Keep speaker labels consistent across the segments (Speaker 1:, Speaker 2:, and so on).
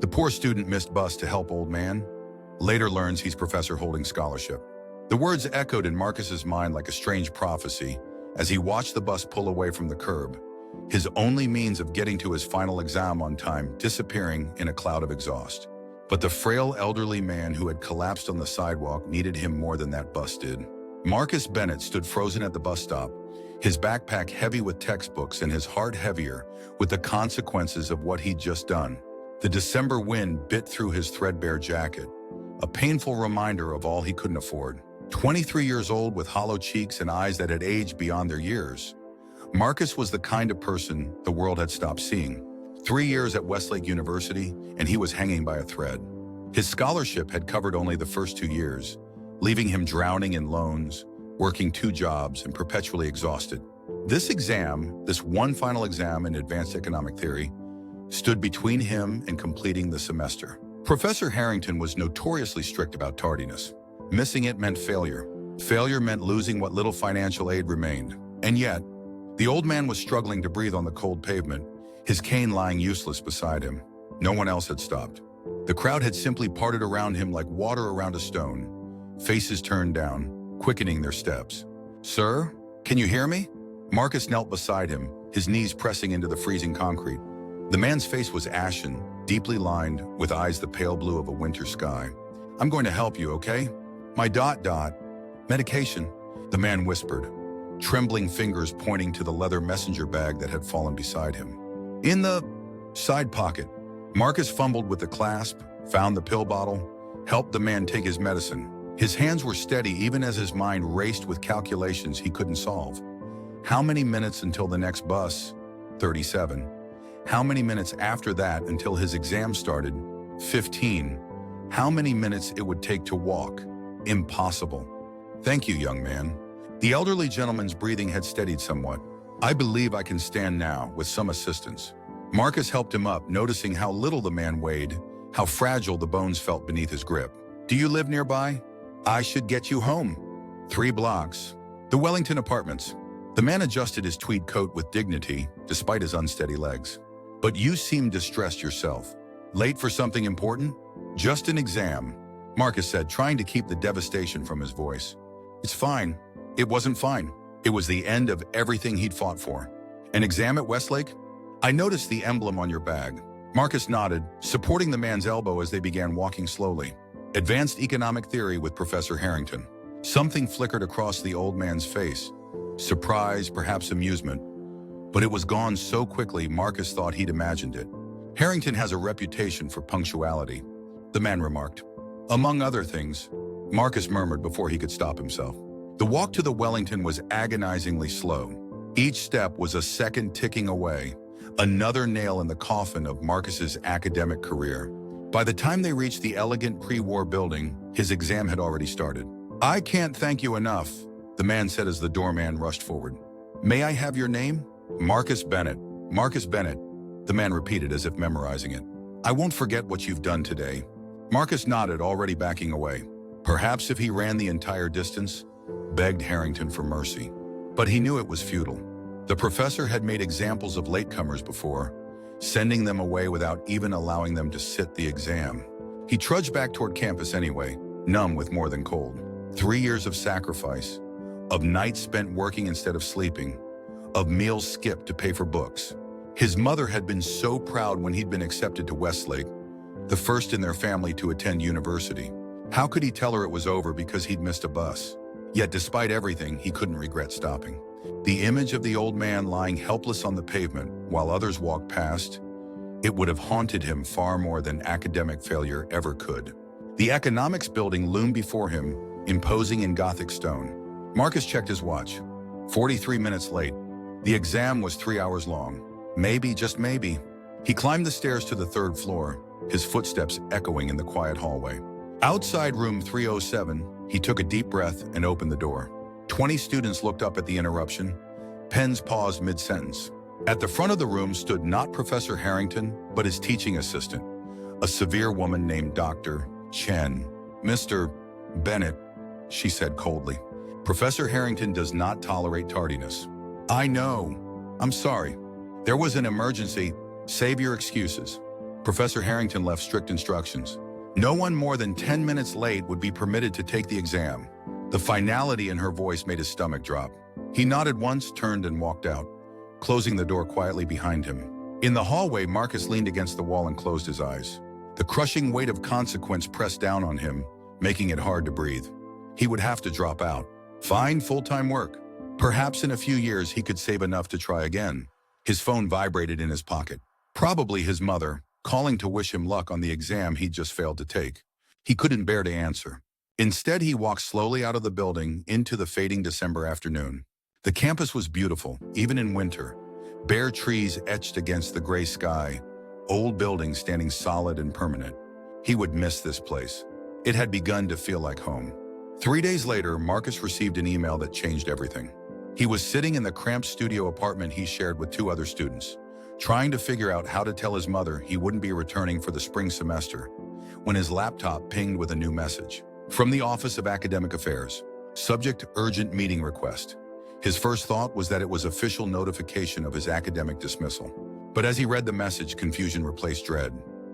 Speaker 1: The poor student missed bus to help old man. Later learns he's professor holding scholarship. The words echoed in Marcus's mind like a strange prophecy as he watched the bus pull away from the curb, his only means of getting to his final exam on time disappearing in a cloud of exhaust. But the frail elderly man who had collapsed on the sidewalk needed him more than that bus did. Marcus Bennett stood frozen at the bus stop, his backpack heavy with textbooks and his heart heavier with the consequences of what he'd just done. The December wind bit through his threadbare jacket, a painful reminder of all he couldn't afford. 23 years old with hollow cheeks and eyes that had aged beyond their years, Marcus was the kind of person the world had stopped seeing. 3 years at Westlake University, and he was hanging by a thread. His scholarship had covered only the first 2 years, leaving him drowning in loans, working 2 jobs, and perpetually exhausted. This exam, this one final exam in advanced economic theory, stood between him and completing the semester. Professor Harrington was notoriously strict about tardiness. Missing it meant failure. Failure meant losing what little financial aid remained. And yet, the old man was struggling to breathe on the cold pavement, his cane lying useless beside him. No one else had stopped. The crowd had simply parted around him like water around a stone, faces turned down, quickening their steps. "Sir, can you hear me?" Marcus knelt beside him, his knees pressing into the freezing concrete. The man's face was ashen, deeply lined, with eyes the pale blue of a winter sky. "I'm going to help you, okay? My ... medication," the man whispered, trembling fingers pointing to the leather messenger bag that had fallen beside him. "In the side pocket." Marcus fumbled with the clasp, found the pill bottle, helped the man take his medicine. His hands were steady even as his mind raced with calculations he couldn't solve. How many minutes until the next bus? 37. How many minutes after that until his exam started? 15. How many minutes it would take to walk? Impossible. "Thank you, young man." The elderly gentleman's breathing had steadied somewhat. "I believe I can stand now, with some assistance." Marcus helped him up, noticing how little the man weighed, how fragile the bones felt beneath his grip. "Do you live nearby? I should get you home." 3 blocks. The Wellington Apartments. The man adjusted his tweed coat with dignity, despite his unsteady legs. "But you seem distressed yourself. Late for something important?" "Just an exam," Marcus said, trying to keep the devastation from his voice. "It's fine." It wasn't fine. It was the end of everything he'd fought for. "An exam at Westlake? I noticed the emblem on your bag." Marcus nodded, supporting the man's elbow as they began walking slowly. "Advanced economic theory with Professor Harrington." Something flickered across the old man's face. Surprise, perhaps amusement. But it was gone so quickly Marcus thought he'd imagined it. "Harrington has a reputation for punctuality," the man remarked. "Among other things," Marcus murmured before he could stop himself. The walk to the Wellington was agonizingly slow. Each step was a second ticking away, another nail in the coffin of Marcus's academic career. By the time they reached the elegant pre-war building, his exam had already started. "I can't thank you enough," the man said as the doorman rushed forward. "May I have your name?" "Marcus Bennett." "Marcus Bennett," the man repeated as if memorizing it. "I won't forget what you've done today." Marcus nodded, already backing away. Perhaps if he ran the entire distance, begged Harrington for mercy. But he knew it was futile. The professor had made examples of latecomers before, sending them away without even allowing them to sit the exam. He trudged back toward campus anyway, numb with more than cold. 3 years of sacrifice, of nights spent working instead of sleeping, of meals skipped to pay for books. His mother had been so proud when he'd been accepted to Westlake, the first in their family to attend university. How could he tell her it was over because he'd missed a bus? Yet despite everything, he couldn't regret stopping. The image of the old man lying helpless on the pavement while others walked past, it would have haunted him far more than academic failure ever could. The economics building loomed before him, imposing in Gothic stone. Marcus checked his watch. 43 minutes late. The exam was 3 hours long. Maybe, just maybe. He climbed the stairs to the 3rd floor, his footsteps echoing in the quiet hallway. Outside room 307, he took a deep breath and opened the door. 20 students looked up at the interruption. Pens paused mid-sentence. At the front of the room stood not Professor Harrington, but his teaching assistant, a severe woman named Dr. Chen. "Mr. Bennett," she said coldly. "Professor Harrington does not tolerate tardiness." "I know. I'm sorry. There was an emergency. Save your excuses." Professor Harrington left strict instructions. No one more than 10 minutes late would be permitted to take the exam. The finality in her voice made his stomach drop. He nodded once, turned, and walked out, closing the door quietly behind him. In the hallway, Marcus leaned against the wall and closed his eyes. The crushing weight of consequence pressed down on him, making it hard to breathe. He would have to drop out. Find full-time work. Perhaps in a few years he could save enough to try again. His phone vibrated in his pocket. Probably his mother, calling to wish him luck on the exam he'd just failed to take. He couldn't bear to answer. Instead, he walked slowly out of the building into the fading December afternoon. The campus was beautiful, even in winter. Bare trees etched against the gray sky, old buildings standing solid and permanent. He would miss this place. It had begun to feel like home. 3 days later, Marcus received an email that changed everything. He was sitting in the cramped studio apartment he shared with 2 other students, trying to figure out how to tell his mother he wouldn't be returning for the spring semester, when his laptop pinged with a new message. From the Office of Academic Affairs. Subject: urgent meeting request. His first thought was that it was official notification of his academic dismissal. But as he read the message, confusion replaced dread.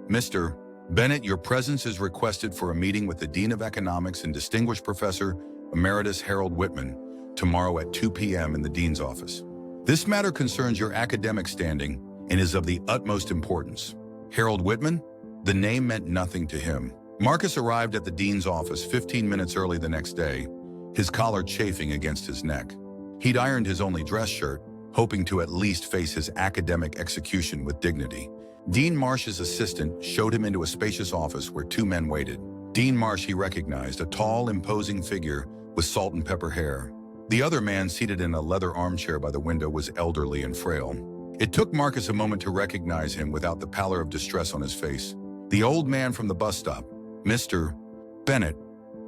Speaker 1: Mr. Bennett, your presence is requested for a meeting with the Dean of Economics and Distinguished Professor Emeritus Harold Whitman tomorrow at 2 p.m. in the Dean's office. This matter concerns your academic standing and is of the utmost importance. Harold Whitman? The name meant nothing to him. Marcus arrived at the Dean's office 15 minutes early the next day, his collar chafing against his neck. He'd ironed his only dress shirt, hoping to at least face his academic execution with dignity. Dean Marsh's assistant showed him into a spacious office where 2 men waited. Dean Marsh he recognized, a tall, imposing figure with salt and pepper hair. The other man, seated in a leather armchair by the window, was elderly and frail. It took Marcus a moment to recognize him without the pallor of distress on his face. The old man from the bus stop. Mr. Bennett,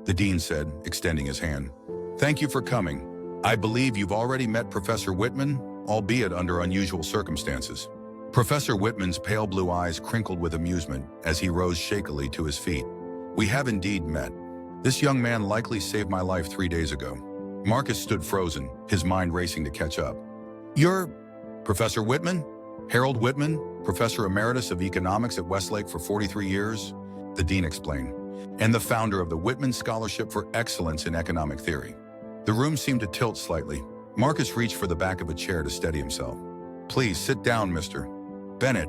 Speaker 1: the dean said, extending his hand. Thank you for coming. I believe you've already met Professor Whitman, albeit under unusual circumstances. Professor Whitman's pale blue eyes crinkled with amusement as he rose shakily to his feet. We have indeed met. This young man likely saved my life 3 days ago. Marcus stood frozen, his mind racing to catch up. You're Professor Whitman? Harold Whitman, Professor Emeritus of Economics at Westlake for 43 years, the dean explained, and the founder of the Whitman Scholarship for Excellence in Economic Theory. The room seemed to tilt slightly. Marcus reached for the back of a chair to steady himself. Please sit down, Mr. Bennett,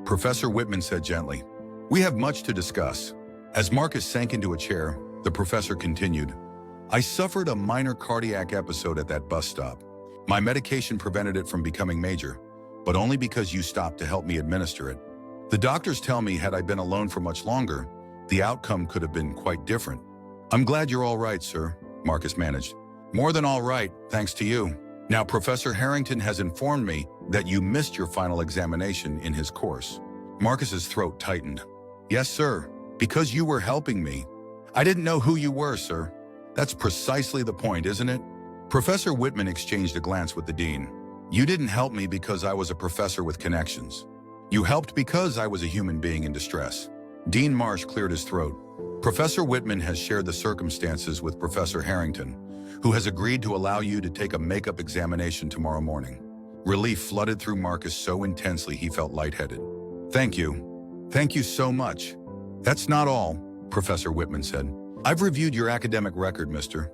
Speaker 1: Professor Whitman said gently. We have much to discuss. As Marcus sank into a chair, the professor continued. I suffered a minor cardiac episode at that bus stop. My medication prevented it from becoming major, but only because you stopped to help me administer it. The doctors tell me had I been alone for much longer, the outcome could have been quite different. I'm glad you're all right, sir, Marcus managed. More than all right, thanks to you. Now, Professor Harrington has informed me that you missed your final examination in his course. Marcus's throat tightened. Yes, sir, because you were helping me. I didn't know who you were, sir. That's precisely the point, isn't it? Professor Whitman exchanged a glance with the dean. You didn't help me because I was a professor with connections. You helped because I was a human being in distress. Dean Marsh cleared his throat. Professor Whitman has shared the circumstances with Professor Harrington, who has agreed to allow you to take a makeup examination tomorrow morning. Relief flooded through Marcus so intensely he felt lightheaded. Thank you. Thank you so much. That's not all, Professor Whitman said. I've reviewed your academic record, Mr.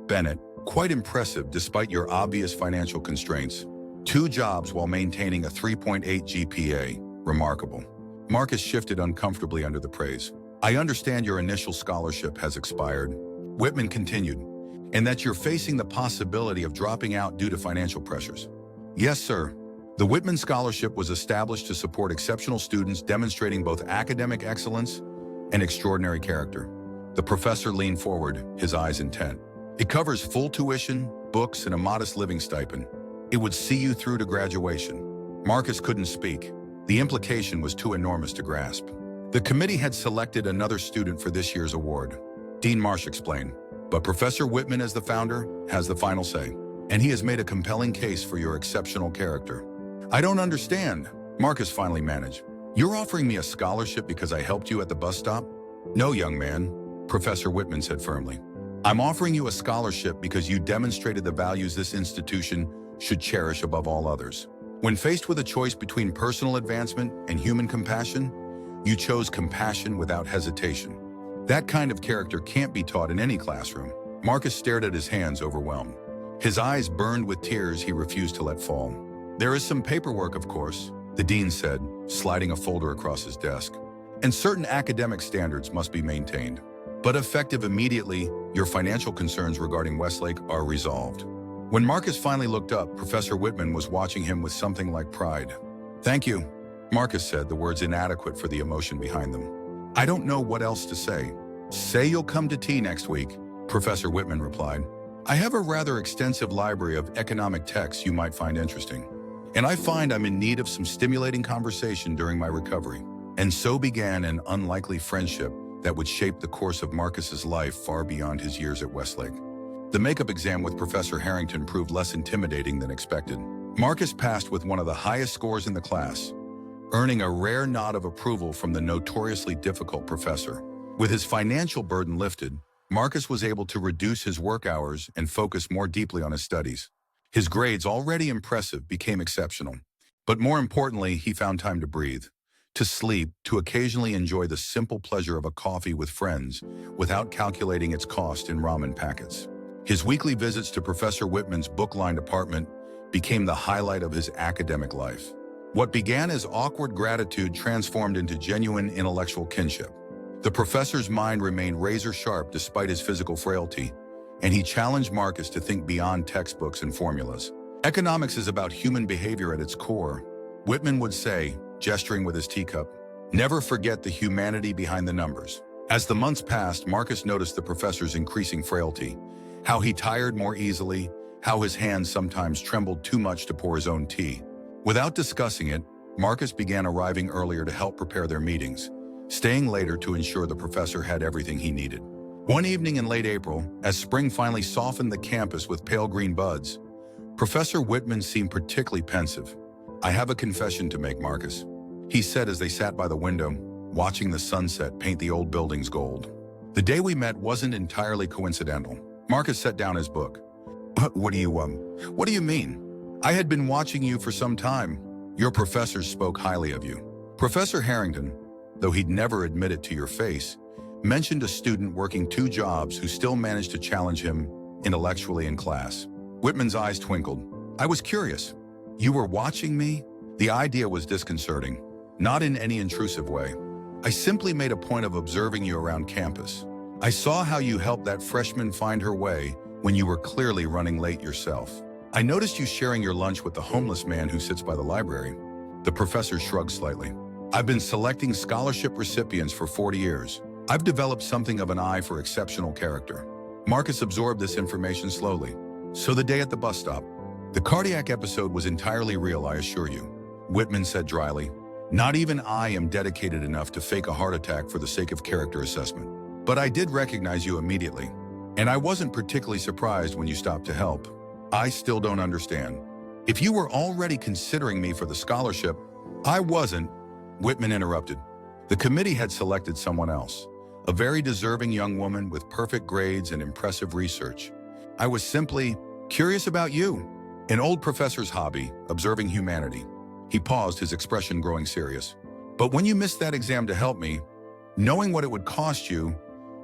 Speaker 1: Bennett. Quite impressive despite your obvious financial constraints. 2 jobs while maintaining a 3.8 GPA. Remarkable. Marcus shifted uncomfortably under the praise. I understand your initial scholarship has expired. Whitman continued, and that you're facing the possibility of dropping out due to financial pressures. Yes, sir. The Whitman Scholarship was established to support exceptional students demonstrating both academic excellence and extraordinary character. The professor leaned forward, his eyes intent. It covers full tuition, books, and a modest living stipend. It would see you through to graduation. Marcus couldn't speak. The implication was too enormous to grasp. The committee had selected another student for this year's award. Dean Marsh explained, but Professor Whitman, as the founder, has the final say, and he has made a compelling case for your exceptional character. I don't understand, Marcus finally managed. You're offering me a scholarship because I helped you at the bus stop? No, young man, Professor Whitman said firmly. I'm offering you a scholarship because you demonstrated the values this institution should cherish above all others. When faced with a choice between personal advancement and human compassion, you chose compassion without hesitation. That kind of character can't be taught in any classroom. Marcus stared at his hands, overwhelmed. His eyes burned with tears he refused to let fall. "There is some paperwork, of course," the dean said, sliding a folder across his desk. "And certain academic standards must be maintained. But effective immediately, your financial concerns regarding Westlake are resolved." When Marcus finally looked up, Professor Whitman was watching him with something like pride. "Thank you," Marcus said, the words inadequate for the emotion behind them. "I don't know what else to say." "Say you'll come to tea next week," Professor Whitman replied. "I have a rather extensive library of economic texts you might find interesting. And I find I'm in need of some stimulating conversation during my recovery." And so began an unlikely friendship that would shape the course of Marcus's life far beyond his years at Westlake. The makeup exam with Professor Harrington proved less intimidating than expected. Marcus passed with one of the highest scores in the class, earning a rare nod of approval from the notoriously difficult professor. With his financial burden lifted, Marcus was able to reduce his work hours and focus more deeply on his studies. His grades, already impressive, became exceptional. But more importantly, he found time to breathe, to sleep, to occasionally enjoy the simple pleasure of a coffee with friends without calculating its cost in ramen packets. His weekly visits to Professor Whitman's book-lined apartment became the highlight of his academic life. What began as awkward gratitude transformed into genuine intellectual kinship. The professor's mind remained razor-sharp despite his physical frailty, and he challenged Marcus to think beyond textbooks and formulas. "Economics is about human behavior at its core," Whitman would say, gesturing with his teacup. "Never forget the humanity behind the numbers." As the months passed, Marcus noticed the professor's increasing frailty, how he tired more easily, how his hands sometimes trembled too much to pour his own tea. Without discussing it, Marcus began arriving earlier to help prepare their meetings, staying later to ensure the professor had everything he needed. One evening in late April, as spring finally softened the campus with pale green buds, Professor Whitman seemed particularly pensive. "I have a confession to make, Marcus," he said as they sat by the window, watching the sunset paint the old buildings gold. "The day we met wasn't entirely coincidental." Marcus set down his book. What do you mean? I had been watching you for some time. Your professors spoke highly of you." Professor Harrington, though he'd never admit it to your face, mentioned a student working 2 jobs who still managed to challenge him intellectually in class. Whitman's eyes twinkled. "I was curious. You were watching me?" The idea was disconcerting, not in any intrusive way. "I simply made a point of observing you around campus. I saw how you helped that freshman find her way when you were clearly running late yourself. I noticed you sharing your lunch with the homeless man who sits by the library." The professor shrugged slightly. "I've been selecting scholarship recipients for 40 years. I've developed something of an eye for exceptional character." Marcus absorbed this information slowly. "So the day at the bus stop. The cardiac episode was entirely real, I assure you," Whitman said dryly. "Not even I am dedicated enough to fake a heart attack for the sake of character assessment. But I did recognize you immediately. And I wasn't particularly surprised when you stopped to help." "I still don't understand." "If you were already considering me for the scholarship—" "I wasn't," Whitman interrupted. "The committee had selected someone else, a very deserving young woman with perfect grades and impressive research. I was simply curious about you." An old professor's hobby, observing humanity. He paused, his expression growing serious. "But when you missed that exam to help me, knowing what it would cost you,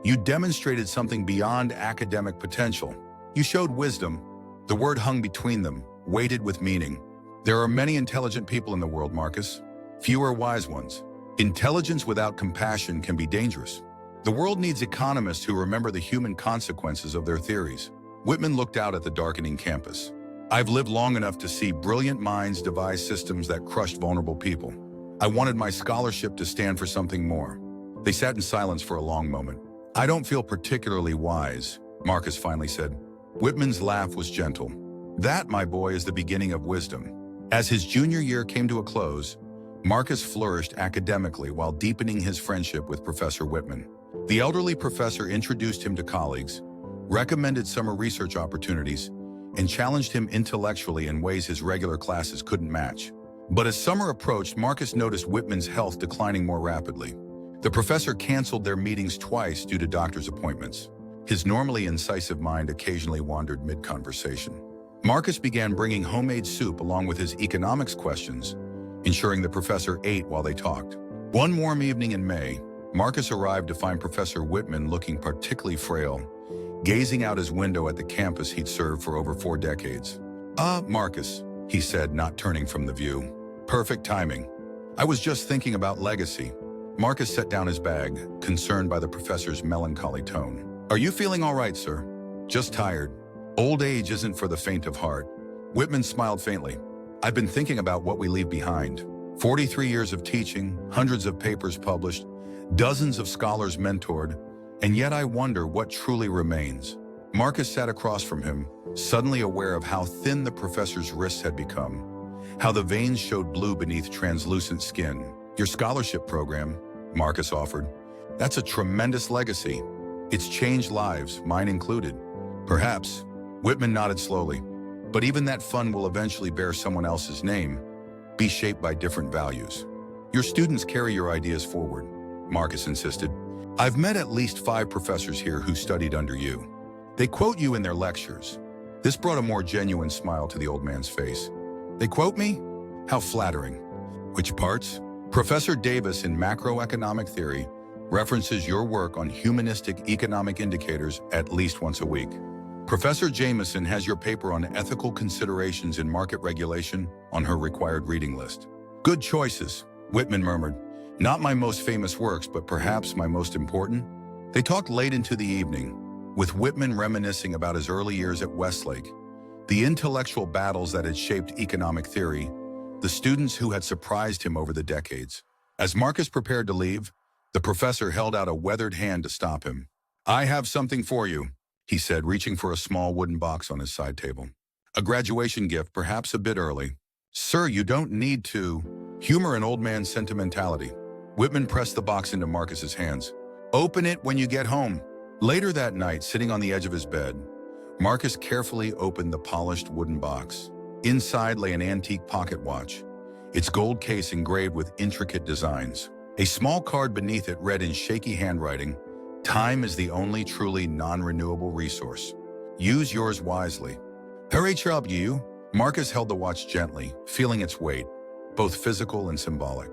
Speaker 1: you demonstrated something beyond academic potential. You showed wisdom." The word hung between them, weighted with meaning. "There are many intelligent people in the world, Marcus. Fewer wise ones. Intelligence without compassion can be dangerous. The world needs economists who remember the human consequences of their theories." Whitman looked out at the darkening campus. "I've lived long enough to see brilliant minds devise systems that crushed vulnerable people. I wanted my scholarship to stand for something more." They sat in silence for a long moment. "I don't feel particularly wise," Marcus finally said. Whitman's laugh was gentle. "That, my boy, is the beginning of wisdom." As his junior year came to a close, Marcus flourished academically while deepening his friendship with Professor Whitman. The elderly professor introduced him to colleagues, recommended summer research opportunities, and challenged him intellectually in ways his regular classes couldn't match. But as summer approached, Marcus noticed Whitman's health declining more rapidly. The professor canceled their meetings twice due to doctor's appointments. His normally incisive mind occasionally wandered mid-conversation. Marcus began bringing homemade soup along with his economics questions, ensuring the professor ate while they talked. One warm evening in May, Marcus arrived to find Professor Whitman looking particularly frail, gazing out his window at the campus he'd served for over 4 decades. Marcus, he said, not turning from the view. Perfect timing. I was just thinking about legacy. Marcus set down his bag, concerned by the professor's melancholy tone. Are you feeling all right, sir? Just tired. Old age isn't for the faint of heart. Whitman smiled faintly. I've been thinking about what we leave behind. 43 years of teaching, hundreds of papers published, dozens of scholars mentored, and yet I wonder what truly remains. Marcus sat across from him, suddenly aware of how thin the professor's wrists had become, how the veins showed blue beneath translucent skin. Your scholarship program, Marcus offered. That's a tremendous legacy. It's changed lives, mine included. Perhaps. Whitman nodded slowly. But even that fund will eventually bear someone else's name, be shaped by different values. Your students carry your ideas forward, Marcus insisted. I've met at least 5 professors here who studied under you. They quote you in their lectures. This brought a more genuine smile to the old man's face. They quote me? How flattering. Which parts? Professor Davis in macroeconomic theory references your work on humanistic economic indicators at least once a week. Professor Jameson has your paper on ethical considerations in market regulation on her required reading list. Good choices, Whitman murmured. Not my most famous works, but perhaps my most important. They talked late into the evening, with Whitman reminiscing about his early years at Westlake, the intellectual battles that had shaped economic theory, the students who had surprised him over the decades. As Marcus prepared to leave, the professor held out a weathered hand to stop him. I have something for you, he said, reaching for a small wooden box on his side table. A graduation gift, perhaps a bit early. Sir, you don't need to humor an old man's sentimentality. Whitman pressed the box into Marcus's hands. Open it when you get home. Later that night, sitting on the edge of his bed, Marcus carefully opened the polished wooden box. Inside lay an antique pocket watch, its gold case engraved with intricate designs. A small card beneath it read in shaky handwriting, "Time is the only truly non-renewable resource. Use yours wisely." HW. Marcus held the watch gently, feeling its weight, both physical and symbolic.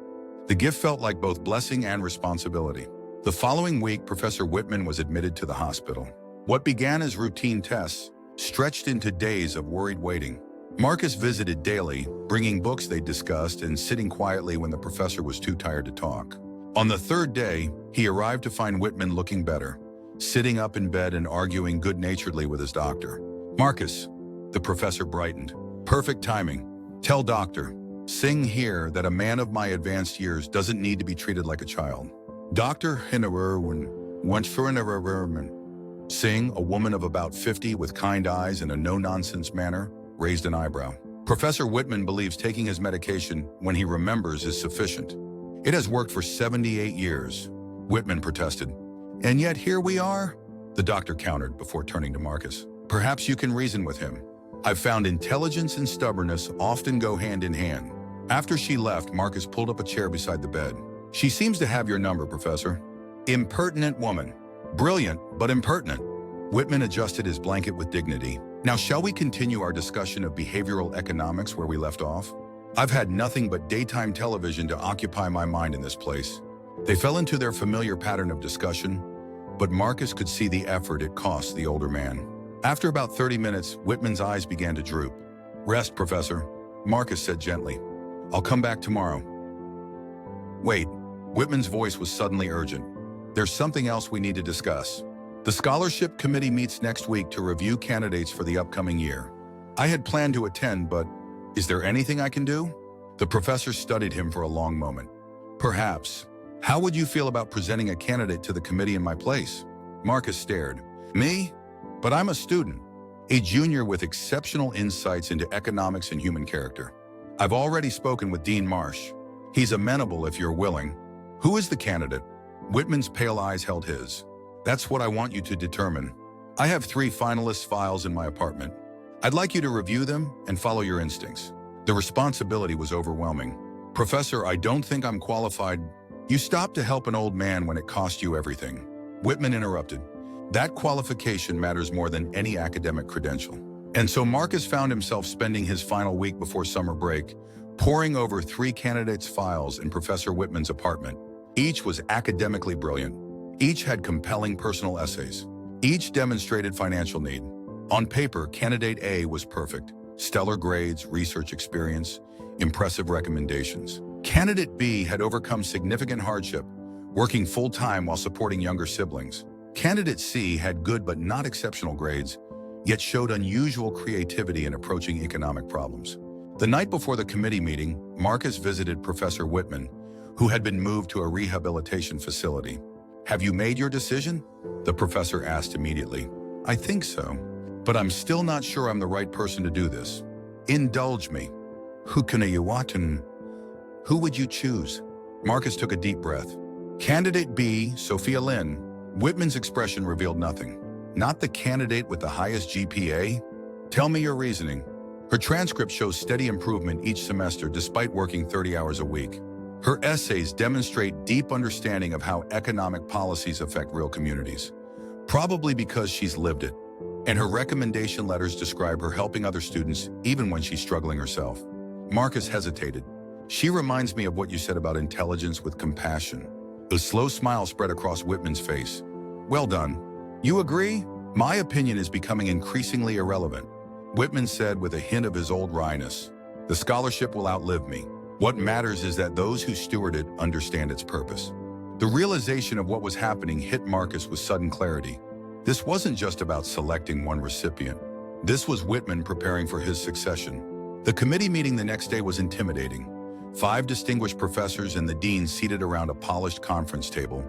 Speaker 1: The gift felt like both blessing and responsibility. The following week, Professor Whitman was admitted to the hospital. What began as routine tests stretched into days of worried waiting. Marcus visited daily, bringing books they discussed and sitting quietly when the professor was too tired to talk. On the 3rd day, he arrived to find Whitman looking better, sitting up in bed and arguing good-naturedly with his doctor. Marcus, the professor brightened. Perfect timing. Tell Dr. Singh here that a man of my advanced years doesn't need to be treated like a child. Dr. Hinnerwerwin went for Singh, a woman of about 50 with kind eyes and a no-nonsense manner, raised an eyebrow. Professor Whitman believes taking his medication when he remembers is sufficient. It has worked for 78 years, Whitman protested. And yet here we are, the doctor countered before turning to Marcus. Perhaps you can reason with him. I've found intelligence and stubbornness often go hand in hand. After she left, Marcus pulled up a chair beside the bed. She seems to have your number, Professor. Impertinent woman. Brilliant, but impertinent. Whitman adjusted his blanket with dignity. Now, shall we continue our discussion of behavioral economics where we left off? I've had nothing but daytime television to occupy my mind in this place. They fell into their familiar pattern of discussion, but Marcus could see the effort it cost the older man. After about 30 minutes, Whitman's eyes began to droop. Rest, Professor, Marcus said gently. I'll come back tomorrow. Wait, Whitman's voice was suddenly urgent. There's something else we need to discuss. The scholarship committee meets next week to review candidates for the upcoming year. I had planned to attend, but is there anything I can do? The professor studied him for a long moment. Perhaps. How would you feel about presenting a candidate to the committee in my place? Marcus stared. Me? But I'm a student, a junior with exceptional insights into economics and human character. I've already spoken with Dean Marsh. He's amenable if you're willing. Who is the candidate? Whitman's pale eyes held his. That's what I want you to determine. I have 3 finalists' files in my apartment. I'd like you to review them and follow your instincts. The responsibility was overwhelming. Professor, I don't think I'm qualified. You stopped to help an old man when it cost you everything. Whitman interrupted. That qualification matters more than any academic credential. And so Marcus found himself spending his final week before summer break, poring over 3 candidates' files in Professor Whitman's apartment. Each was academically brilliant. Each had compelling personal essays. Each demonstrated financial need. On paper, candidate A was perfect. Stellar grades, research experience, impressive recommendations. Candidate B had overcome significant hardship, working full-time while supporting younger siblings. Candidate C had good but not exceptional grades, yet showed unusual creativity in approaching economic problems. The night before the committee meeting, Marcus visited Professor Whitman, who had been moved to a rehabilitation facility. "Have you made your decision?" the professor asked immediately. "I think so, but I'm still not sure I'm the right person to do this. Indulge me. Who would you choose?" Marcus took a deep breath. Candidate B, Sophia Lynn. Whitman's expression revealed nothing. "Not the candidate with the highest GPA? Tell me your reasoning." Her transcript shows steady improvement each semester despite working 30 hours a week. Her essays demonstrate deep understanding of how economic policies affect real communities, probably because she's lived it. And her recommendation letters describe her helping other students even when she's struggling herself. Marcus hesitated. "She reminds me of what you said about intelligence with compassion." A slow smile spread across Whitman's face. "Well done. You agree? My opinion is becoming increasingly irrelevant," Whitman said with a hint of his old wryness. "The scholarship will outlive me. What matters is that those who steward it understand its purpose." The realization of what was happening hit Marcus with sudden clarity. This wasn't just about selecting one recipient. This was Whitman preparing for his succession. The committee meeting the next day was intimidating. 5 distinguished professors and the dean seated around a polished conference table,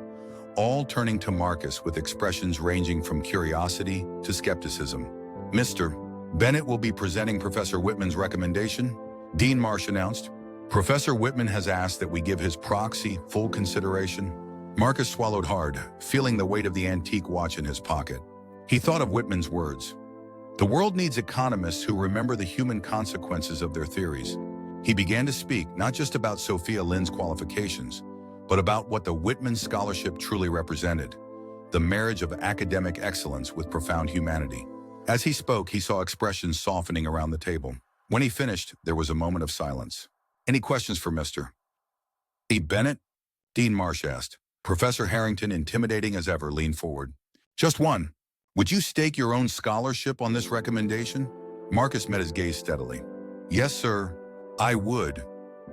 Speaker 1: all turning to Marcus with expressions ranging from curiosity to skepticism. "Mr. Bennett will be presenting Professor Whitman's recommendation," Dean Marsh announced. "Professor Whitman has asked that we give his proxy full consideration." Marcus swallowed hard, feeling the weight of the antique watch in his pocket. He thought of Whitman's words. "The world needs economists who remember the human consequences of their theories." He began to speak not just about Sophia Lynn's qualifications, but about what the Whitman Scholarship truly represented, the marriage of academic excellence with profound humanity. As he spoke, he saw expressions softening around the table. When he finished, there was a moment of silence. "Any questions for Mr. Bennett?" Dean Marsh asked. Professor Harrington, intimidating as ever, leaned forward. "Just one. Would you stake your own scholarship on this recommendation?" Marcus met his gaze steadily. "Yes, sir. I would."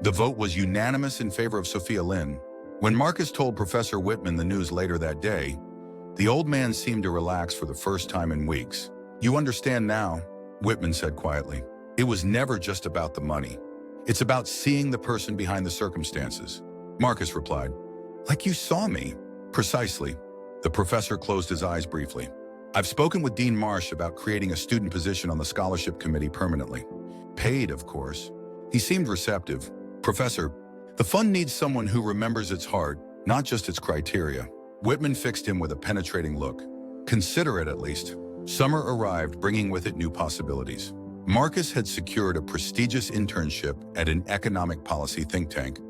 Speaker 1: The vote was unanimous in favor of Sophia Lynn. When Marcus told Professor Whitman the news later that day, the old man seemed to relax for the first time in weeks. "You understand now," Whitman said quietly. "It was never just about the money. It's about seeing the person behind the circumstances." Marcus replied, "Like you saw me." "Precisely." The professor closed his eyes briefly. "I've spoken with Dean Marsh about creating a student position on the scholarship committee permanently. Paid, of course." He seemed receptive. "Professor, the fund needs someone who remembers its heart, not just its criteria." Whitman fixed him with a penetrating look. "Consider it at least." Summer arrived, bringing with it new possibilities. Marcus had secured a prestigious internship at an economic policy think tank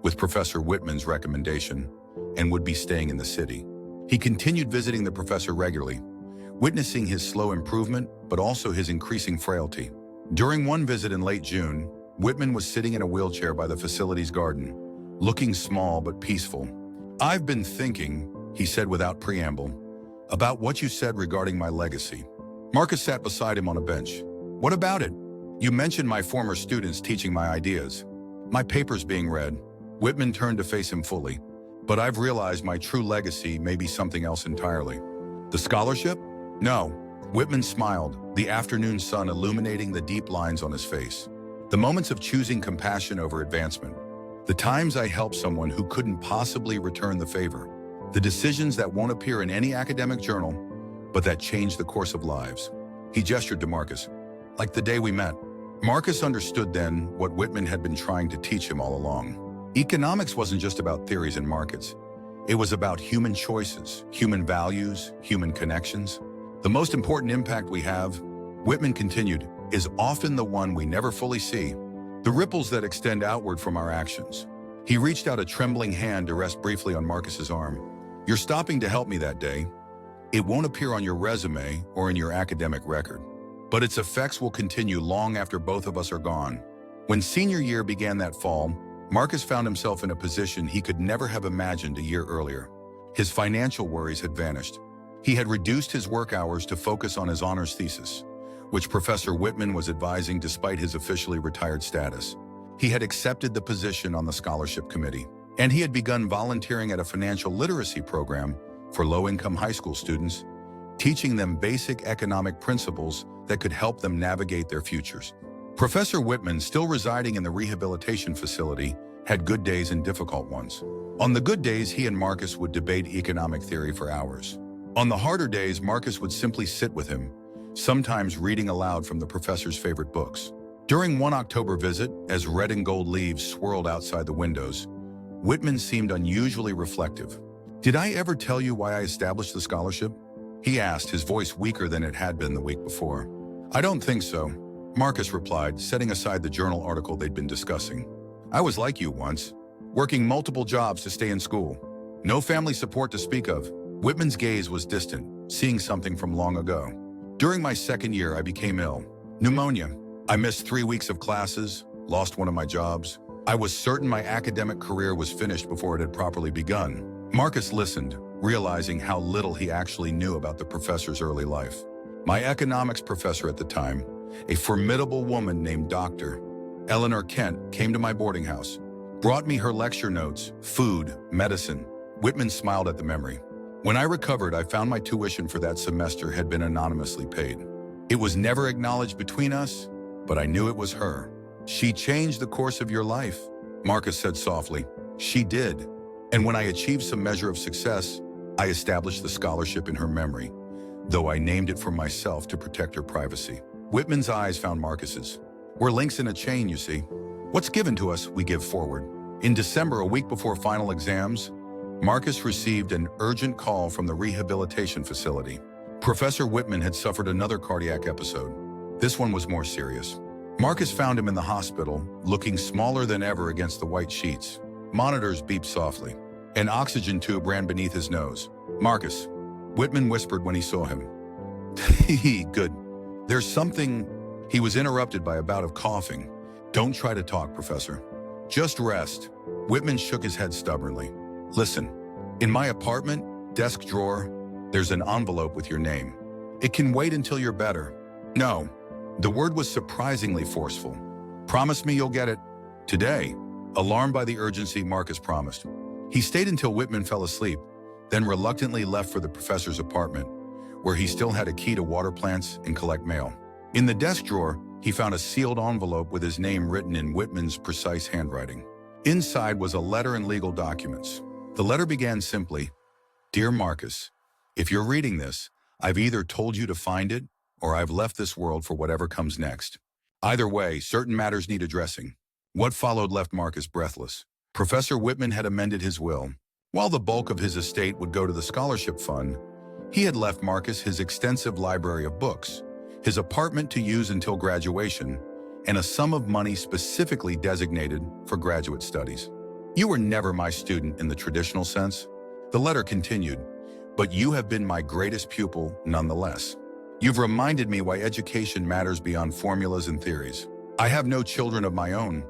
Speaker 1: with Professor Whitman's recommendation and would be staying in the city. He continued visiting the professor regularly, witnessing his slow improvement, but also his increasing frailty. During one visit in late June, Whitman was sitting in a wheelchair by the facility's garden, looking small but peaceful. "I've been thinking," he said without preamble, "about what you said regarding my legacy." Marcus sat beside him on a bench. "What about it? You mentioned my former students teaching my ideas. My papers being read." Whitman turned to face him fully. "But I've realized my true legacy may be something else entirely." "The scholarship?" "No." Whitman smiled, the afternoon sun illuminating the deep lines on his face. "The moments of choosing compassion over advancement. The times I helped someone who couldn't possibly return the favor. The decisions that won't appear in any academic journal, but that change the course of lives." He gestured to Marcus. "Like the day we met." Marcus understood then what Whitman had been trying to teach him all along. Economics wasn't just about theories and markets. It was about human choices, human values, human connections. "The most important impact we have," Whitman continued, "is often the one we never fully see, the ripples that extend outward from our actions." He reached out a trembling hand to rest briefly on Marcus's arm. "You're stopping to help me that day. It won't appear on your resume or in your academic record, but its effects will continue long after both of us are gone. When senior year began that fall, Marcus found himself in a position he could never have imagined a year earlier. His financial worries had vanished. He had reduced his work hours to focus on his honors thesis, which Professor Whitman was advising despite his officially retired status. He had accepted the position on the scholarship committee, and he had begun volunteering at a financial literacy program for low-income high school students, teaching them basic economic principles that could help them navigate their futures. Professor Whitman, still residing in the rehabilitation facility, had good days and difficult ones. On the good days, he and Marcus would debate economic theory for hours. On the harder days, Marcus would simply sit with him, sometimes reading aloud from the professor's favorite books. During one October visit, as red and gold leaves swirled outside the windows, Whitman seemed unusually reflective. "Did I ever tell you why I established the scholarship?" he asked, his voice weaker than it had been the week before. "I don't think so," Marcus replied, setting aside the journal article they'd been discussing. "I was like you once, working multiple jobs to stay in school. No family support to speak of." Whitman's gaze was distant, seeing something from long ago. "During my second year, I became ill. Pneumonia. I missed 3 weeks of classes, lost one of my jobs. I was certain my academic career was finished before it had properly begun." Marcus listened, realizing how little he actually knew about the professor's early life. "My economics professor at the time, a formidable woman named Dr. Eleanor Kent, came to my boarding house, brought me her lecture notes, food, medicine." Whitman smiled at the memory. "When I recovered, I found my tuition for that semester had been anonymously paid. It was never acknowledged between us, but I knew it was her." "She changed the course of your life," Marcus said softly. "She did. And when I achieved some measure of success, I established the scholarship in her memory, though I named it for myself to protect her privacy." Whitman's eyes found Marcus's. "We're links in a chain, you see. What's given to us, we give forward." In December, a week before final exams, Marcus received an urgent call from the rehabilitation facility. Professor Whitman had suffered another cardiac episode. This one was more serious. Marcus found him in the hospital, looking smaller than ever against the white sheets. Monitors beeped softly. An oxygen tube ran beneath his nose. "Marcus," Whitman whispered when he saw him. "Good. There's something—" He was interrupted by a bout of coughing. "Don't try to talk, Professor. Just rest." Whitman shook his head stubbornly. "Listen, in my apartment, desk drawer, there's an envelope with your name. It can wait until you're better." "No." The word was surprisingly forceful. "Promise me you'll get it today." Alarmed by the urgency, Marcus promised. He stayed until Whitman fell asleep, then reluctantly left for the professor's apartment, where he still had a key to water plants and collect mail. In the desk drawer, he found a sealed envelope with his name written in Whitman's precise handwriting. Inside was a letter and legal documents. The letter began simply, "Dear Marcus, if you're reading this, I've either told you to find it or I've left this world for whatever comes next. Either way, certain matters need addressing." What followed left Marcus breathless. Professor Whitman had amended his will. While the bulk of his estate would go to the scholarship fund, he had left Marcus his extensive library of books, his apartment to use until graduation, and a sum of money specifically designated for graduate studies. "You were never my student in the traditional sense," the letter continued, "but you have been my greatest pupil nonetheless. You've reminded me why education matters beyond formulas and theories. I have no children of my own,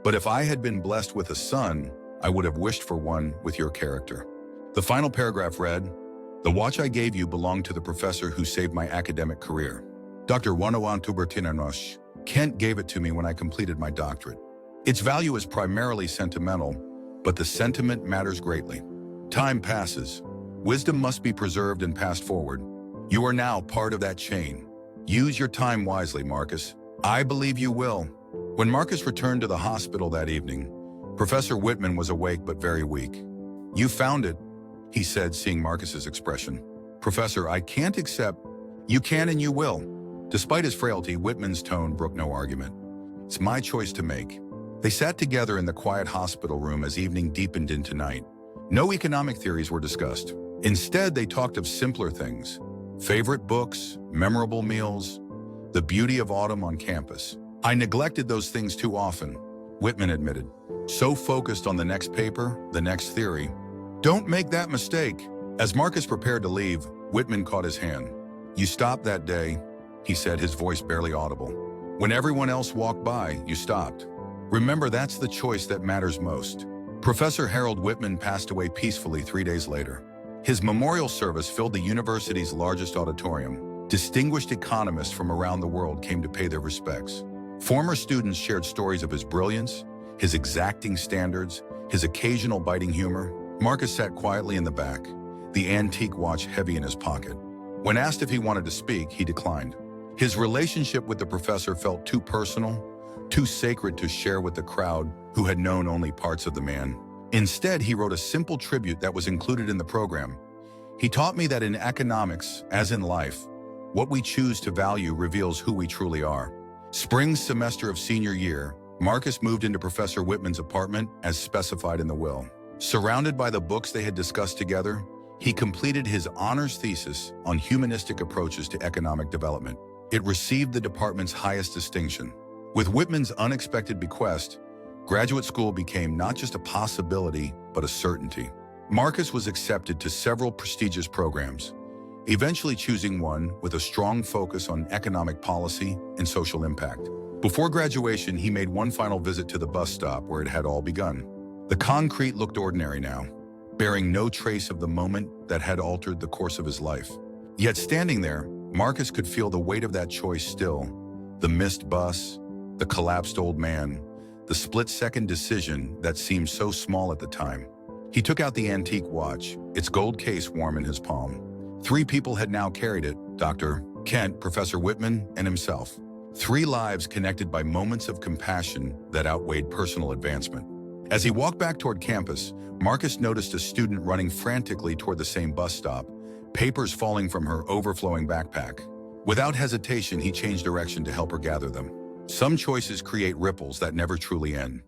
Speaker 1: but if I had been blessed with a son, I would have wished for one with your character." The final paragraph read, "The watch I gave you belonged to the professor who saved my academic career. Dr. Turbotime. Kent gave it to me when I completed my doctorate. Its value is primarily sentimental, but the sentiment matters greatly. Time passes. Wisdom must be preserved and passed forward. You are now part of that chain. Use your time wisely, Marcus. I believe you will." When Marcus returned to the hospital that evening, Professor Whitman was awake but very weak. "You found it," he said, seeing Marcus's expression. "Professor, I can't accept—" "You can and you will." Despite his frailty, Whitman's tone brooked no argument. "It's my choice to make." They sat together in the quiet hospital room as evening deepened into night. No economic theories were discussed. Instead, they talked of simpler things: favorite books, memorable meals, the beauty of autumn on campus. "I neglected those things too often," Whitman admitted. "So focused on the next paper, the next theory." "Don't make that mistake." As Marcus prepared to leave, Whitman caught his hand. "You stopped that day. he said, his voice barely audible. When everyone else walked by, you stopped. Remember, that's the choice that matters most. Professor Harold Whitman passed away peacefully 3 days later. His memorial service filled the university's largest auditorium. Distinguished economists from around the world came to pay their respects. Former students shared stories of his brilliance, his exacting standards, his occasional biting humor. Marcus sat quietly in the back, the antique watch heavy in his pocket. When asked if he wanted to speak, he declined. His relationship with the professor felt too personal, too sacred to share with the crowd who had known only parts of the man. Instead, he wrote a simple tribute that was included in the program. He taught me that in economics, as in life, what we choose to value reveals who we truly are. Spring semester of senior year, Marcus moved into Professor Whitman's apartment as specified in the will. Surrounded by the books they had discussed together, he completed his honors thesis on humanistic approaches to economic development. It received the department's highest distinction. With Whitman's unexpected bequest, graduate school became not just a possibility, but a certainty. Marcus was accepted to several prestigious programs, eventually choosing one with a strong focus on economic policy and social impact. Before graduation, he made one final visit to the bus stop where it had all begun. The concrete looked ordinary now, bearing no trace of the moment that had altered the course of his life. Yet standing there, Marcus could feel the weight of that choice still. The missed bus, the collapsed old man, the split-second decision that seemed so small at the time. He took out the antique watch, its gold case warm in his palm. 3 people had now carried it: Dr. Kent, Professor Whitman, and himself. 3 lives connected by moments of compassion that outweighed personal advancement. As he walked back toward campus, Marcus noticed a student running frantically toward the same bus stop, papers falling from her overflowing backpack. Without hesitation, he changed direction to help her gather them. Some choices create ripples that never truly end.